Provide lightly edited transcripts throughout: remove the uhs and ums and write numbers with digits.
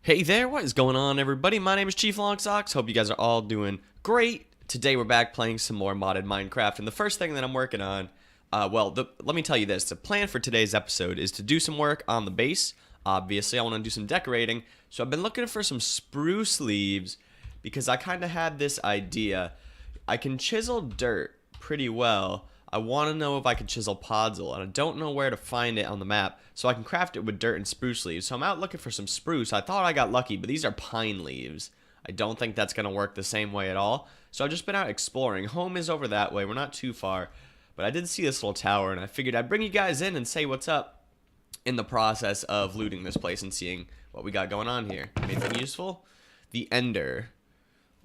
Hey there, what is going on, everybody? My name is Chief Longsocks. Hope you guys are all doing great. Today we're back playing some more modded Minecraft, and the first thing that I'm working on, let me tell you this. The plan for today's episode is to do some work on the base. Obviously, I want to do some decorating, so I've been looking for some spruce leaves because I kind of had this idea. I can chisel dirt pretty well. I want to know if I can chisel podzol, and I don't know where to find it on the map, so I can craft it with dirt and spruce leaves. So I'm out looking for some spruce. I thought I got lucky, but these are pine leaves. I don't think that's going to work the same way at all. So I've just been out exploring. Home is over that way. We're not too far, but I did see this little tower, and I figured I'd bring you guys in and say what's up in the process of looting this place and seeing what we got going on here. Anything useful? The Ender.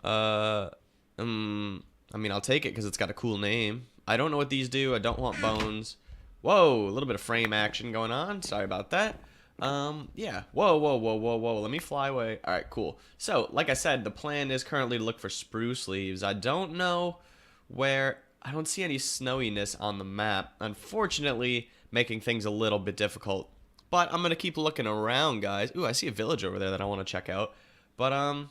I mean, I'll take it because it's got a cool name. I don't know what these do. I don't want bones. Whoa, a little bit of frame action going on. Sorry about that. Yeah. Whoa, whoa, whoa, whoa, whoa. Let me fly away. All right, cool. So, like I said, the plan is currently to look for spruce leaves. I don't know where. I don't see any snowiness on the map. Unfortunately, making things a little bit difficult. But I'm going to keep looking around, guys. Ooh, I see a village over there that I want to check out. But,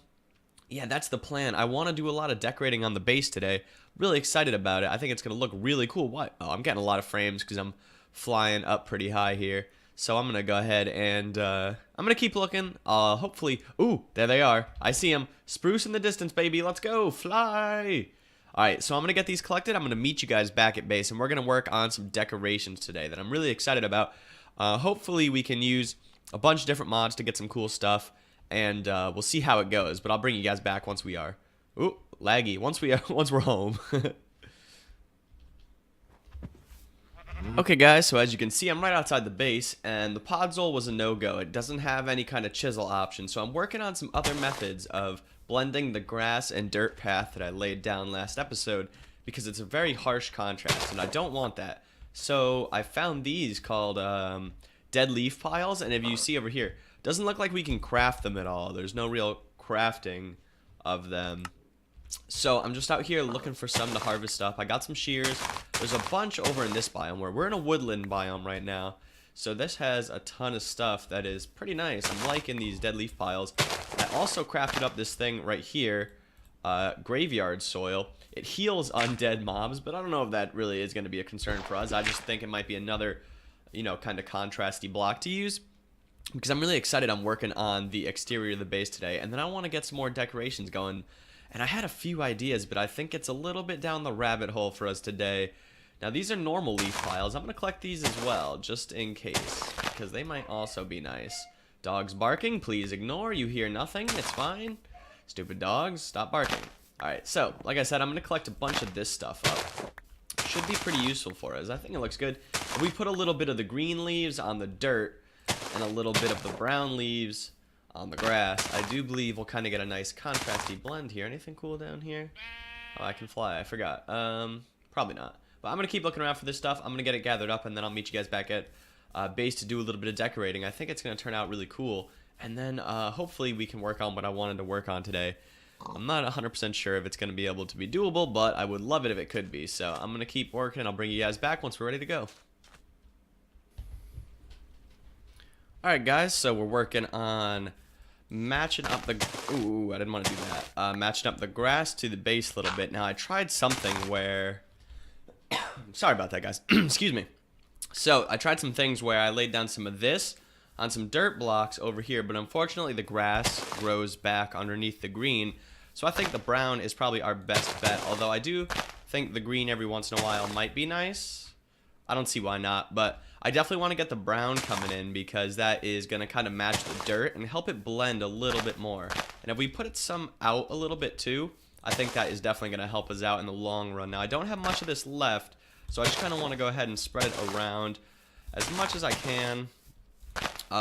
yeah, that's the plan. I want to do a lot of decorating on the base today. Really excited about it. I think it's going to look really cool. What? Oh, I'm getting a lot of frames because I'm flying up pretty high here. So I'm going to go ahead and I'm going to keep looking. Hopefully. Ooh, there they are. I see them. Spruce in the distance, baby. Let's go. Fly. All right, so I'm going to get these collected. I'm going to meet you guys back at base, and we're going to work on some decorations today that I'm really excited about. Hopefully we can use a bunch of different mods to get some cool stuff. And we'll see how it goes, but I'll bring you guys back once we are. Ooh, laggy. Once we're home. Okay, guys. So as you can see, I'm right outside the base, and the podzol was a no-go. It doesn't have any kind of chisel option, so I'm working on some other methods of blending the grass and dirt path that I laid down last episode because it's a very harsh contrast, and I don't want that. So I found these called dead leaf piles, and if you see over here. Doesn't look like we can craft them at all. There's no real crafting of them. So I'm just out here looking for some to harvest stuff. I got some shears. There's a bunch over in this biome where we're in a woodland biome right now. So this has a ton of stuff that is pretty nice. I'm liking these dead leaf piles. I also crafted up this thing right here, graveyard soil. It heals undead mobs, but I don't know if that really is going to be a concern for us. I just think it might be another, kind of contrasty block to use. Because I'm really excited. I'm working on the exterior of the base today, and then I want to get some more decorations going. And I had a few ideas, but I think it's a little bit down the rabbit hole for us today. Now, these are normal leaf piles. I'm going to collect these as well, just in case, because they might also be nice. Dogs barking, please ignore. You hear nothing. It's fine. Stupid dogs, stop barking. Alright, so, like I said, I'm going to collect a bunch of this stuff up. Should be pretty useful for us. I think it looks good. We put a little bit of the green leaves on the dirt, and a little bit of the brown leaves on the grass. I do believe we'll kind of get a nice contrasty blend here. Anything cool down here? Oh, I can fly. I forgot. Probably not. But I'm going to keep looking around for this stuff. I'm going to get it gathered up, and then I'll meet you guys back at base to do a little bit of decorating. I think it's going to turn out really cool. And then hopefully we can work on what I wanted to work on today. I'm not 100% sure if it's going to be able to be doable, but I would love it if it could be. So I'm going to keep working, and I'll bring you guys back once we're ready to go. Alright guys, so we're working on matching up the... Ooh, I didn't want to do that. Matching up the grass to the base a little bit. Now, I tried something where... Sorry about that, guys. Excuse me. So, I tried some things where I laid down some of this on some dirt blocks over here, but unfortunately the grass grows back underneath the green. So I think the brown is probably our best bet, although I do think the green every once in a while might be nice. I don't see why not, but I definitely want to get the brown coming in because that is going to kind of match the dirt and help it blend a little bit more. And if we put it some out a little bit too, I think that is definitely going to help us out in the long run. Now, I don't have much of this left, so I just kind of want to go ahead and spread it around as much as I can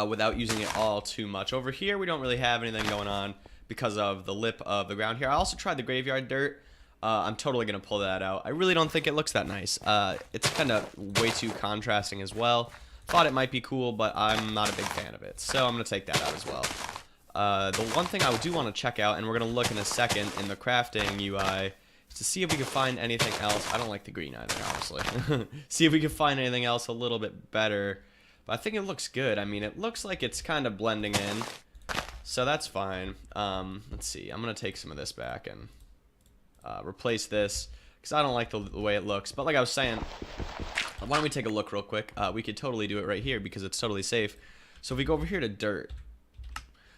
without using it all too much. Over here, we don't really have anything going on because of the lip of the ground here. I also tried the graveyard dirt. I'm totally going to pull that out. I really don't think it looks that nice. It's kind of way too contrasting as well. Thought it might be cool, but I'm not a big fan of it. So I'm going to take that out as well. The one thing I do want to check out, and we're going to look in a second in the crafting UI, is to see if we can find anything else. I don't like the green either, honestly. See if we can find anything else a little bit better. But I think it looks good. I mean, it looks like it's kind of blending in. So that's fine. Let's see. I'm going to take some of this back and replace this because I don't like the way it looks. But like I was saying, why don't we take a look real quick? We could totally do it right here because it's totally safe. So if we go over here to dirt,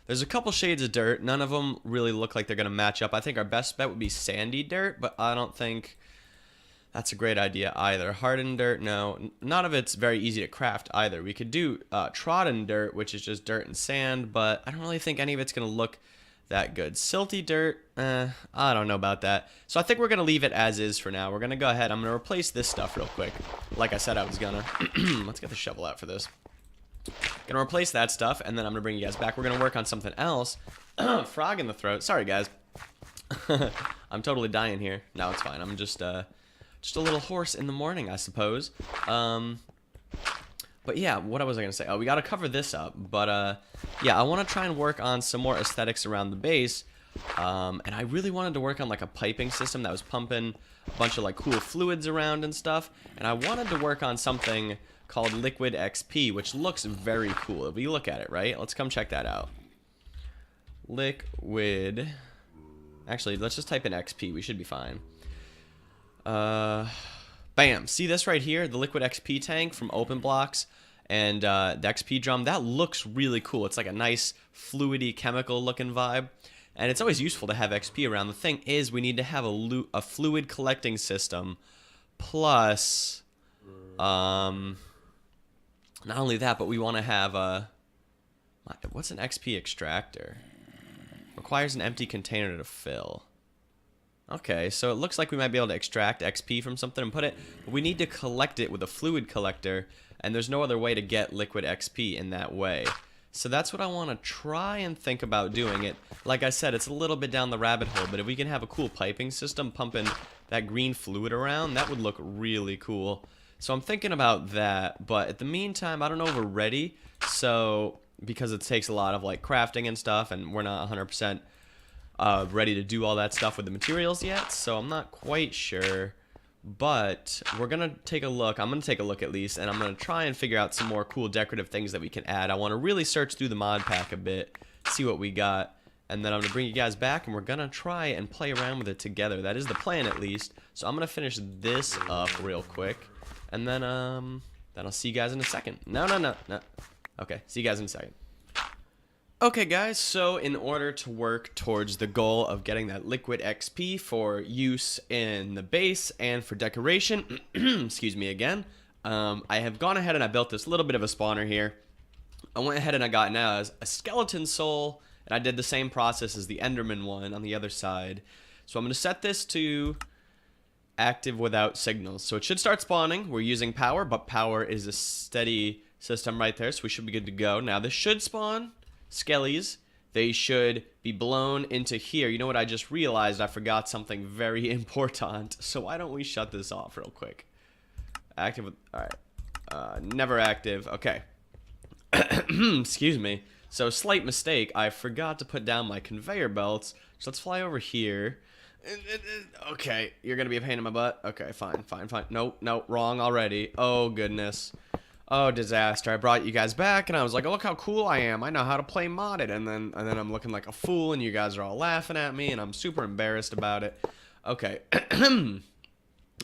there's a couple shades of dirt. None of them really look like they're going to match up. I think our best bet would be sandy dirt, but I don't think that's a great idea either. Hardened dirt, no. None of it's very easy to craft either. We could do trodden dirt, which is just dirt and sand, but I don't really think any of it's going to look that good. Silty dirt, I don't know about that. So I think we're going to leave it as is for now. We're going to go ahead. I'm going to replace this stuff real quick. Like I said I was going to. Let's get the shovel out for this. Going to replace that stuff, and then I'm going to bring you guys back. We're going to work on something else. Frog in the throat. Sorry, guys. I'm totally dying here. No, it's fine. I'm just a little hoarse in the morning, I suppose. But yeah, what was I going to say? Oh, we got to cover this up. But yeah, I want to try and work on some more aesthetics around the base. And I really wanted to work on like a piping system that was pumping a bunch of like cool fluids around and stuff. And I wanted to work on something called Liquid XP, which looks very cool. If we look at it, right? Let's come check that out. Liquid. Actually, let's just type in XP. We should be fine. Bam. See this right here? The Liquid XP tank from Open Blocks and the XP drum. That looks really cool. It's like a nice fluidy chemical looking vibe. And it's always useful to have XP around. The thing is, we need to have a fluid collecting system. Plus, not only that, but we want to have a... What's an XP extractor? Requires an empty container to fill. Okay, so it looks like we might be able to extract XP from something and put it, but we need to collect it with a fluid collector, and there's no other way to get liquid XP in that way. So that's what I want to try and think about doing it. Like I said, it's a little bit down the rabbit hole, but if we can have a cool piping system pumping that green fluid around, that would look really cool. So I'm thinking about that, but at the meantime, I don't know if we're ready, so because it takes a lot of like crafting and stuff, and we're not 100% ready to do all that stuff with the materials yet, so I'm not quite sure. But we're going to take a look. I'm going to take a look at least, and I'm going to try and figure out some more cool decorative things that we can add. I want to really search through the mod pack a bit, see what we got, and then I'm going to bring you guys back, and we're going to try and play around with it together. That is the plan, at least. So I'm going to finish this up real quick, and then I'll see you guys in a second. No. Okay, see you guys in a second. Okay guys, so in order to work towards the goal of getting that liquid XP for use in the base and for decoration, excuse me again, I have gone ahead and I built this little bit of a spawner here. I went ahead and I got now a skeleton soul, and I did the same process as the Enderman one on the other side. So I'm going to set this to active without signals. So it should start spawning. We're using power, but power is a steady system right there, so we should be good to go. Now this should spawn skellies. They should be blown into here. You know what, I just realized I forgot something very important. So why don't we shut this off real quick? Active with, alright. Never active. Okay. Excuse me. So slight mistake. I forgot to put down my conveyor belts. So let's fly over here. Okay, you're gonna be a pain in my butt. Okay, fine. Nope, wrong already. Oh goodness. Oh, disaster. I brought you guys back, and I was like, oh, look how cool I am. I know how to play modded. And then I'm looking like a fool, and you guys are all laughing at me, and I'm super embarrassed about it. Okay.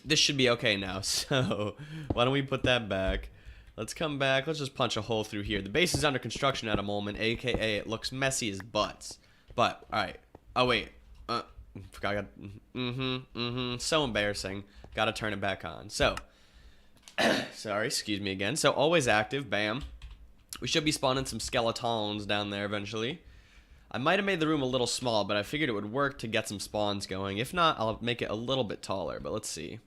This should be okay now. So why don't we put that back? Let's come back. Let's just punch a hole through here. The base is under construction at a moment, a.k.a. it looks messy as butts. But, all right. Oh, wait. Forgot. So embarrassing. Got to turn it back on. So... Sorry, excuse me again. So always active, bam. We should be spawning some skeletons down there eventually. I might have made the room a little small, but I figured it would work to get some spawns going. If not, I'll make it a little bit taller, but let's see.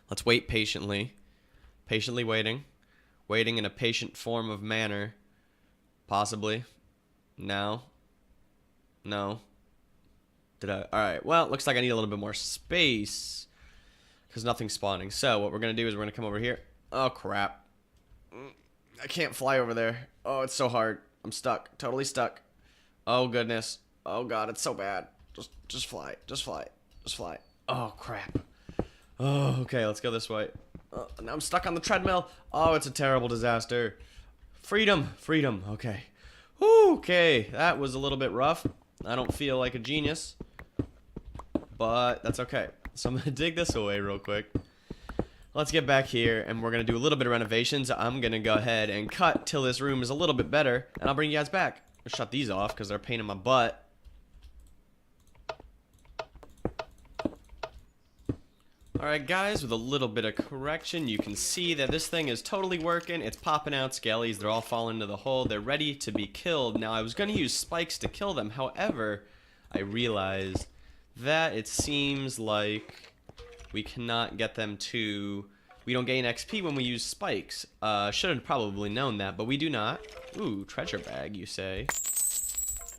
Let's wait patiently. Patiently waiting. Waiting in a patient form of manner. Possibly. No. Did I? Alright, well, looks like I need a little bit more space. Because nothing's spawning. So what we're going to do is we're going to come over here. Oh, crap. I can't fly over there. Oh, it's so hard. I'm stuck. Totally stuck. Oh, goodness. Oh, God, it's so bad. Just fly. Just fly. Oh, crap. Oh, okay, let's go this way. Oh, now I'm stuck on the treadmill. Oh, it's a terrible disaster. Freedom. Okay. Okay, that was a little bit rough. I don't feel like a genius, but that's okay. So I'm gonna dig this away real quick. Let's get back here, and we're gonna do a little bit of renovations. I'm gonna go ahead and cut till this room is a little bit better, and I'll bring you guys back. I'll shut these off because they're a pain in my butt. Alright guys, with a little bit of correction, you can see that this thing is totally working. It's popping out skellies. They're all falling into the hole. They're ready to be killed. Now, I was going to use spikes to kill them. However, I realized that it seems like we cannot get them to... We don't gain XP when we use spikes. Should have probably known that, but we do not. Ooh, treasure bag, you say.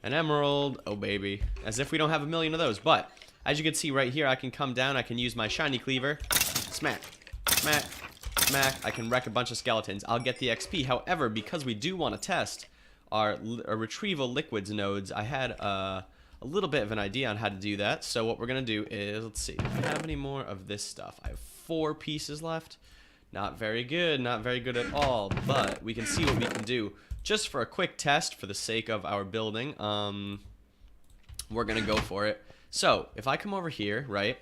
An emerald. Oh, baby. As if we don't have a million of those, but... As you can see right here, I can come down, I can use my shiny cleaver, smack, smack, smack, I can wreck a bunch of skeletons. I'll get the XP. However, because we do want to test our retrieval liquids nodes, I had a little bit of an idea on how to do that. So what we're going to do is, let's see, do I have any more of this stuff? I have 4 pieces left. Not very good, not very good at all, but we can see what we can do. Just for a quick test for the sake of our building, we're going to go for it. So, if I come over here, right,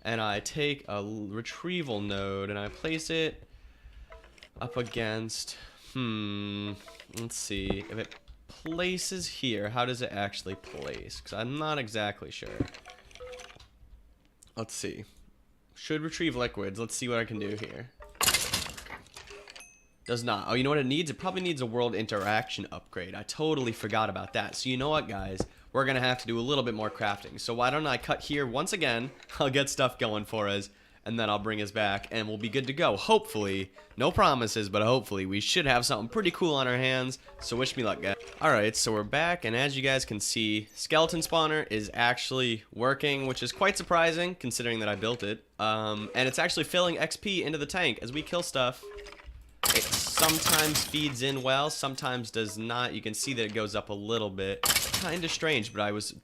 and I take a retrieval node and I place it up against, let's see, if it places here, how does it actually place? Because I'm not exactly sure. Let's see. Should retrieve liquids. Let's see what I can do here. Does not. Oh, you know what it needs? It probably needs a world interaction upgrade. I totally forgot about that. So you know what, guys? We're going to have to do a little bit more crafting. So why don't I cut here once again? I'll get stuff going for us, and then I'll bring us back, and we'll be good to go. Hopefully. No promises, but hopefully. We should have something pretty cool on our hands, so wish me luck, guys. Alright, so we're back, and as you guys can see, Skeleton Spawner is actually working, which is quite surprising, considering that I built it. And it's actually filling XP into the tank as we kill stuff. It sometimes feeds in well, sometimes does not. You can see that it goes up a little bit. Kind of strange, but I was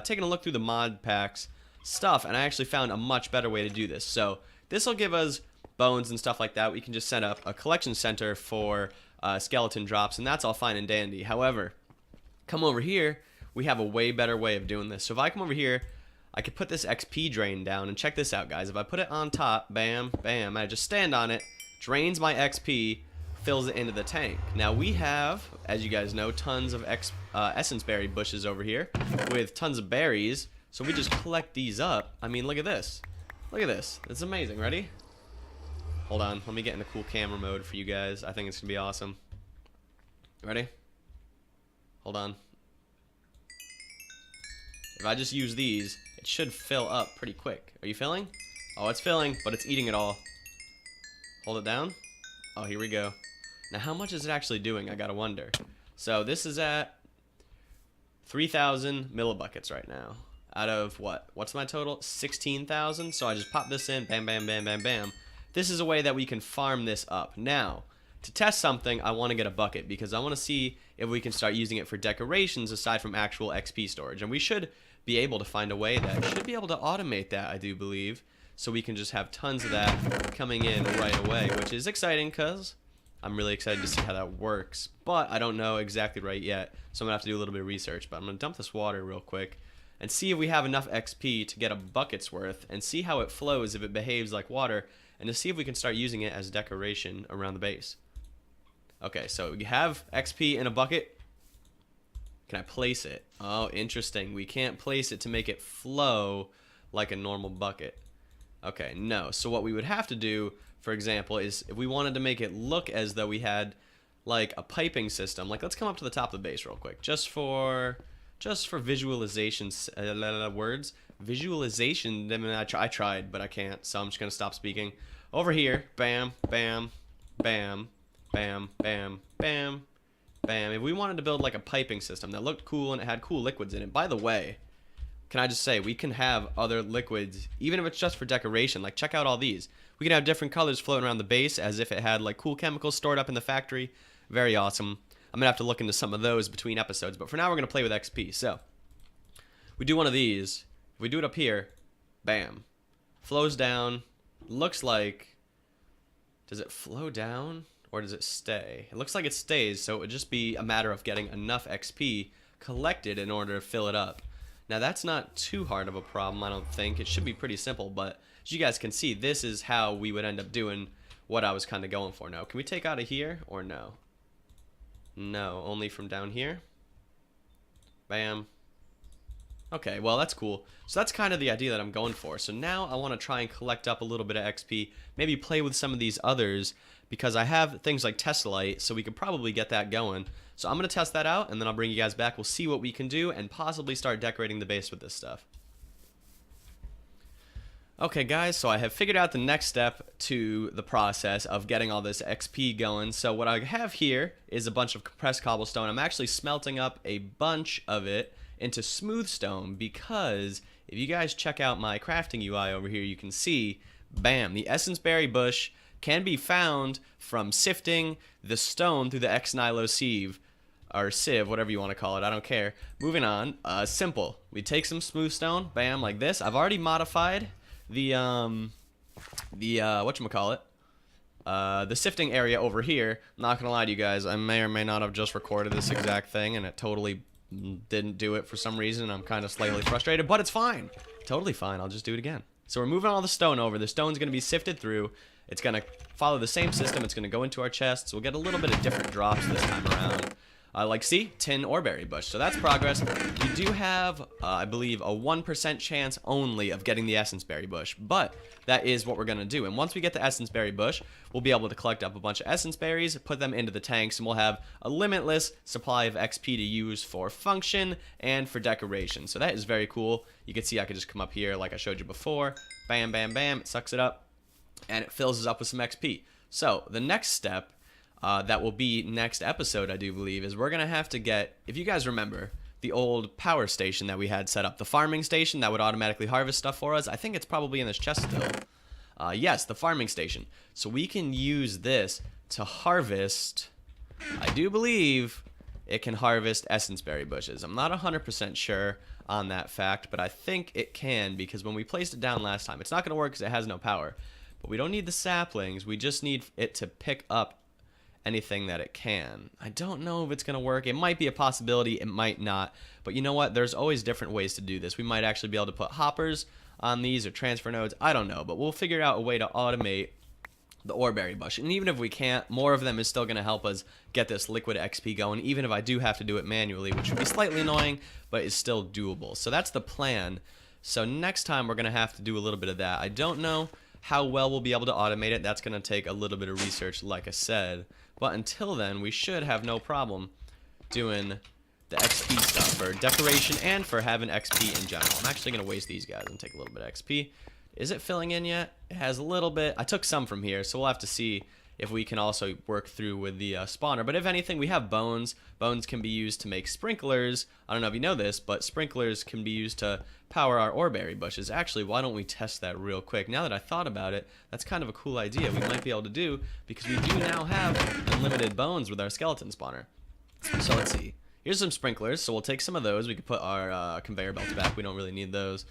taking a look through the mod packs stuff, and I actually found a much better way to do this. So this will give us bones and stuff like that. We can just set up a collection center for skeleton drops, and that's all fine and dandy. However, come over here, we have a way better way of doing this. So if I come over here, I could put this XP drain down, and check this out, guys. If I put it on top, bam, bam, I just stand on it, drains my XP, fills it into the tank. Now we have, as you guys know, tons of essence berry bushes over here with tons of berries. So we just collect these up. I mean, look at this. Look at this. It's amazing. Ready? Hold on. Let me get into cool camera mode for you guys. I think it's going to be awesome. Ready? Hold on. If I just use these, it should fill up pretty quick. Are you filling? Oh, it's filling, but it's eating it all. Hold it down. Oh, here we go. Now, how much is it actually doing? I gotta wonder. So this is at 3,000 millibuckets right now. Out of what? What's my total? 16,000. So I just pop this in. Bam, bam, bam, bam, bam. This is a way that we can farm this up. Now, to test something, I want to get a bucket because I want to see if we can start using it for decorations aside from actual XP storage. And we should be able to find a way that should be able to automate that, I do believe. So we can just have tons of that coming in right away, which is exciting because I'm really excited to see how that works. But I don't know exactly right yet, so I'm going to have to do a little bit of research. But I'm going to dump this water real quick and see if we have enough XP to get a bucket's worth and see how it flows if it behaves like water and to see if we can start using it as decoration around the base. Okay, so we have XP in a bucket. Can I place it? Oh, interesting. We can't place it to make it flow like a normal bucket. Okay, no. So what we would have to do, for example, is if we wanted to make it look as though we had like a piping system, like let's come up to the top of the base real quick, just for visualization words. Visualization. I mean, I tried, but I can't, so I'm just gonna stop speaking. Over here, bam, bam, bam, bam, bam, bam, bam. If we wanted to build like a piping system that looked cool and it had cool liquids in it, by the way, can I just say, we can have other liquids, even if it's just for decoration. Like, check out all these. We can have different colors floating around the base as if it had, like, cool chemicals stored up in the factory. Very awesome. I'm going to have to look into some of those between episodes. But for now, we're going to play with XP. So, we do one of these. If we do it up here, bam. Flows down. Looks like... Does it flow down? Or does it stay? It looks like it stays, so it would just be a matter of getting enough XP collected in order to fill it up. Now that's not too hard of a problem, I don't think. It should be pretty simple, but as you guys can see, this is how we would end up doing what I was kind of going for. Now, can we take out of here or no? No, only from down here. Bam. Okay, well that's cool. So that's kind of the idea that I'm going for. So now I want to try and collect up a little bit of XP, maybe play with some of these others, because I have things like Tessellite, so we could probably get that going. So I'm going to test that out, and then I'll bring you guys back. We'll see what we can do, and possibly start decorating the base with this stuff. Okay guys, so I have figured out the next step to the process of getting all this XP going. So what I have here is a bunch of compressed cobblestone. I'm actually smelting up a bunch of it into smooth stone, because if you guys check out my crafting UI over here, you can see, bam, the essence berry bush can be found from sifting the stone through the X-Nilo sieve, or sieve, whatever you want to call it, I don't care. Moving on, simple. We take some smooth stone, bam, like this. I've already modified the whatchamacallit, the sifting area over here. I'm not gonna lie to you guys, I may or may not have just recorded this exact thing and it totally didn't do it for some reason. I'm kind of slightly frustrated, but it's fine. Totally fine, I'll just do it again. So we're moving all the stone over. The stone's gonna be sifted through. It's gonna follow the same system. It's gonna go into our chests. We'll get a little bit of different drops this time around. Like, see, tin or berry bush. So that's progress. You do have, I believe, a 1% chance only of getting the essence berry bush, but that is what we're going to do. And once we get the essence berry bush, we'll be able to collect up a bunch of essence berries, put them into the tanks, and we'll have a limitless supply of XP to use for function and for decoration. So that is very cool. You can see I could just come up here like I showed you before. Bam, bam, bam. It sucks it up, and it fills us up with some XP. So the next step, that will be next episode, I do believe, is we're going to have to get, if you guys remember, the old power station that we had set up, the farming station that would automatically harvest stuff for us. I think it's probably in this chest still. Yes, the farming station. So we can use this to harvest, I do believe it can harvest essence berry bushes. I'm not 100% sure on that fact, but I think it can, because when we placed it down last time, it's not going to work because it has no power. But we don't need the saplings, we just need it to pick up anything that it can. I don't know if it's going to work. It might be a possibility, it might not. But you know what? There's always different ways to do this. We might actually be able to put hoppers on these or transfer nodes. I don't know. But we'll figure out a way to automate the oreberry bush. And even if we can't, more of them is still going to help us get this liquid XP going, even if I do have to do it manually, which would be slightly annoying, but is still doable. So that's the plan. So next time we're going to have to do a little bit of that. I don't know how well we'll be able to automate it. That's going to take a little bit of research, like I said. But until then, we should have no problem doing the XP stuff for decoration and for having XP in general. I'm actually going to waste these guys and take a little bit of XP. Is it filling in yet? It has a little bit. I took some from here, so we'll have to see if we can also work through with the spawner. But if anything, we have bones. Bones can be used to make sprinklers. I don't know if you know this, but sprinklers can be used to power our oreberry bushes. Actually, why don't we test that real quick? Now that I thought about it, that's kind of a cool idea we might be able to do, because we do now have unlimited bones with our skeleton spawner. So let's see. Here's some sprinklers, so we'll take some of those. We can put our conveyor belts back. We don't really need those.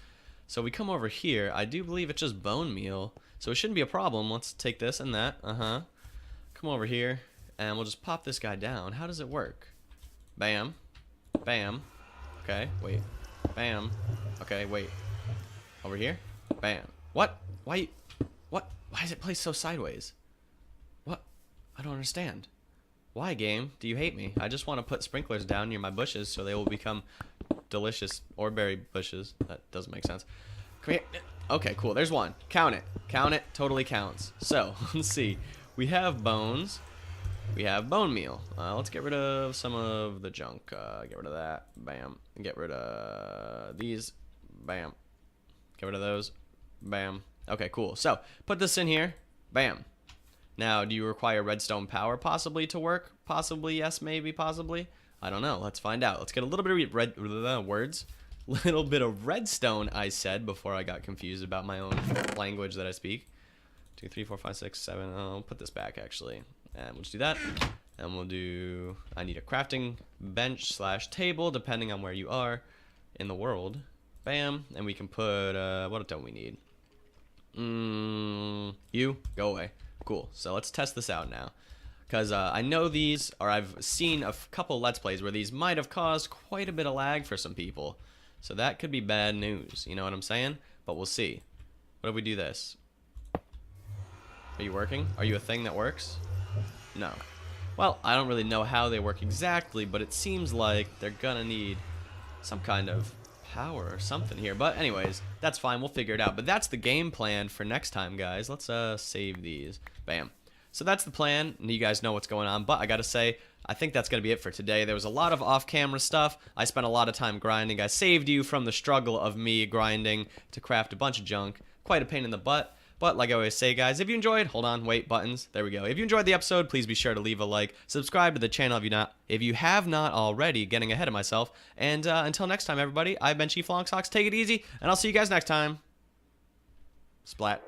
So we come over here. I do believe it's just bone meal, so it shouldn't be a problem. Let's take this and that. Come over here, and we'll just pop this guy down. How does it work? Bam. Bam. Okay, wait. Bam. Okay, wait. Over here? Bam. What? Why? What? Why is it placed so sideways? What? I don't understand. Why, game? Do you hate me? I just want to put sprinklers down near my bushes so they will become delicious oreberry bushes. That doesn't make sense. Come here. Okay, cool. There's one. Count it. Count it. Totally counts. So, let's see. We have bones. We have bone meal. Let's get rid of some of the junk. Get rid of that. Bam. Get rid of these. Bam. Get rid of those. Bam. Okay, cool. So, put this in here. Bam. Now, do you require redstone power possibly to work? Possibly, yes, maybe, possibly. I don't know. Let's find out. Let's get a little bit of little bit of redstone, I said, before I got confused about my own language that I speak. 2, 3, 4, 5, 6, 7. I'll put this back, actually. And we'll just do that. And we'll do, I need a crafting bench / table, depending on where you are in the world. Bam. And we can put, what don't we need? You, go away. Cool. So let's test this out now. Because I know these, or I've seen a couple Let's Plays where these might have caused quite a bit of lag for some people. So that could be bad news, you know what I'm saying? But we'll see. What if we do this? Are you working? Are you a thing that works? No. Well, I don't really know how they work exactly, but it seems like they're gonna need some kind of power or something here. But anyways, that's fine. We'll figure it out. But that's the game plan for next time, guys. Let's save these. Bam. So that's the plan, and you guys know what's going on. But I gotta say, I think that's gonna be it for today. There was a lot of off-camera stuff. I spent a lot of time grinding. I saved you from the struggle of me grinding to craft a bunch of junk. Quite a pain in the butt. But like I always say, guys, if you enjoyed, hold on, wait, buttons. There we go. If you enjoyed the episode, please be sure to leave a like. Subscribe to the channel if you have not already, getting ahead of myself. And until next time, everybody, I've been Chief Long Socks. Take it easy, and I'll see you guys next time. Splat.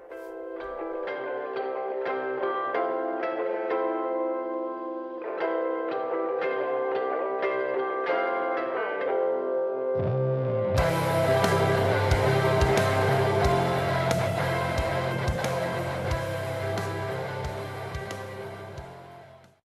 You